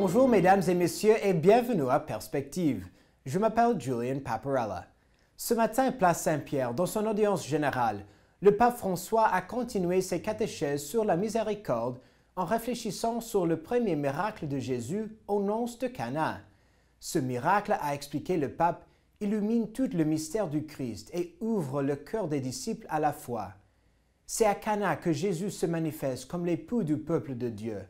Bonjour mesdames et messieurs et bienvenue à Perspective. Je m'appelle Julian Paparella. Ce matin, place Saint-Pierre, dans son audience générale, le pape François a continué ses catéchèses sur la miséricorde en réfléchissant sur le premier miracle de Jésus aux nonces de Cana. Ce miracle, a expliqué le pape, illumine tout le mystère du Christ et ouvre le cœur des disciples à la foi. C'est à Cana que Jésus se manifeste comme l'époux du peuple de Dieu.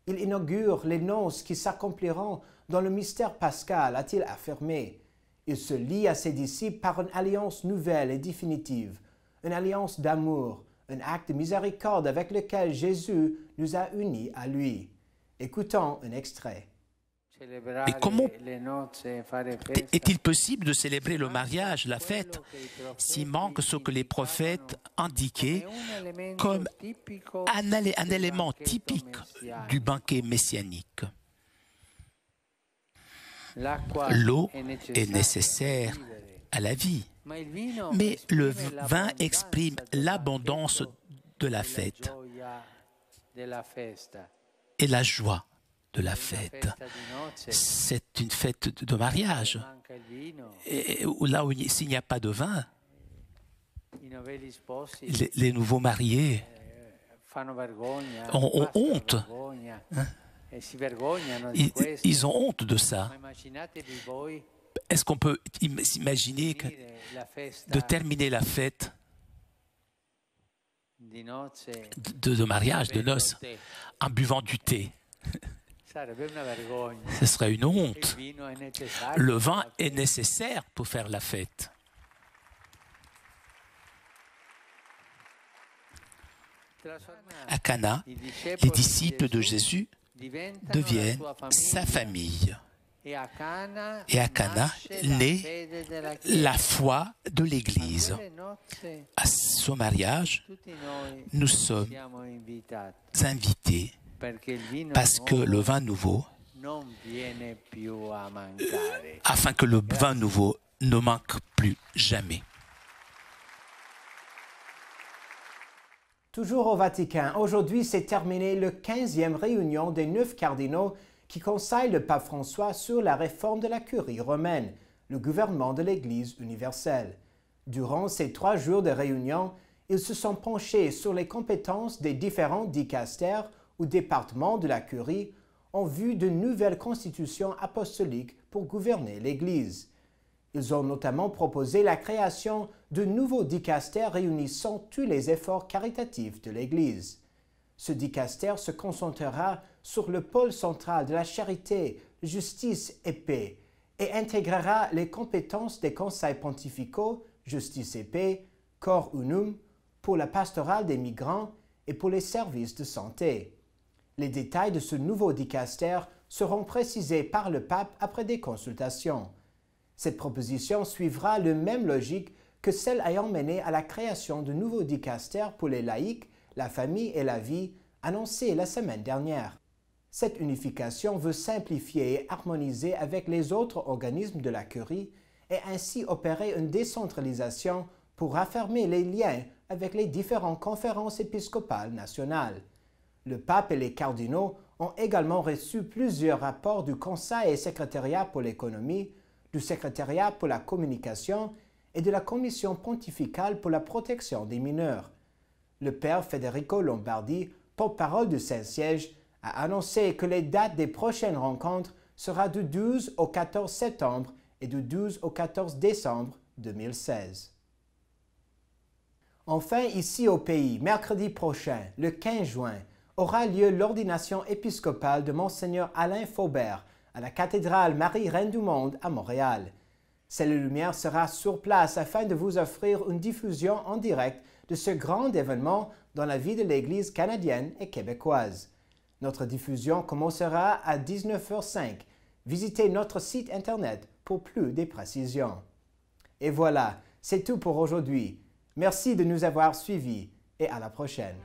Il inaugure les noces qui s'accompliront dans le mystère pascal, a-t-il affirmé. Il se lie à ses disciples par une alliance nouvelle et définitive, une alliance d'amour, un acte de miséricorde avec lequel Jésus nous a unis à lui. Écoutons un extrait. Et comment est-il possible de célébrer le mariage, la fête, s'il manque ce que les prophètes indiquaient comme un élément typique du banquet messianique? L'eau est nécessaire à la vie, mais le vin exprime l'abondance de la fête et la joie de la fête. C'est une fête de mariage. Et là où s'il n'y a pas de vin, les nouveaux mariés ont honte. Hein? Ils ont honte de ça. Est-ce qu'on peut s'imaginer de terminer la fête de mariage, de noces, en buvant du thé? Ce serait une honte. Le vin est nécessaire pour faire la fête. À Cana, les disciples de Jésus deviennent sa famille. Et à Cana naît la foi de l'Église. À ce mariage, nous sommes invités parce que le vin nouveau, afin que le vin nouveau ne manque plus jamais. Toujours au Vatican, aujourd'hui s'est terminée la 15e réunion des 9 cardinaux qui conseillent le pape François sur la réforme de la curie romaine, le gouvernement de l'Église universelle. Durant ces 3 jours de réunion, ils se sont penchés sur les compétences des différents dicastères ou départements de la curie en vue de nouvelles constitutions apostoliques pour gouverner l'Église. Ils ont notamment proposé la création de nouveaux dicastères réunissant tous les efforts caritatifs de l'Église. Ce dicastère se concentrera sur le pôle central de la charité, justice et paix et intégrera les compétences des conseils pontificaux, justice et paix, cor unum, pour la pastorale des migrants et pour les services de santé. Les détails de ce nouveau dicastère seront précisés par le pape après des consultations. Cette proposition suivra la même logique que celle ayant mené à la création de nouveaux dicastères pour les laïcs, la famille et la vie, annoncée la semaine dernière. Cette unification veut simplifier et harmoniser avec les autres organismes de la curie et ainsi opérer une décentralisation pour raffermir les liens avec les différentes conférences épiscopales nationales. Le pape et les cardinaux ont également reçu plusieurs rapports du Conseil et Secrétariat pour l'économie, du Secrétariat pour la communication et de la Commission pontificale pour la protection des mineurs. Le père Federico Lombardi, porte-parole du Saint-Siège, a annoncé que les dates des prochaines rencontres seront du 12 au 14 septembre et du 12 au 14 décembre 2016. Enfin, ici au pays, mercredi prochain, le 15 juin, aura lieu l'ordination épiscopale de Monseigneur Alain Faubert à la cathédrale Marie-Reine du Monde à Montréal. Celle Lumière sera sur place afin de vous offrir une diffusion en direct de ce grand événement dans la vie de l'Église canadienne et québécoise. Notre diffusion commencera à 19h05. Visitez notre site Internet pour plus de précisions. Et voilà, c'est tout pour aujourd'hui. Merci de nous avoir suivis et à la prochaine.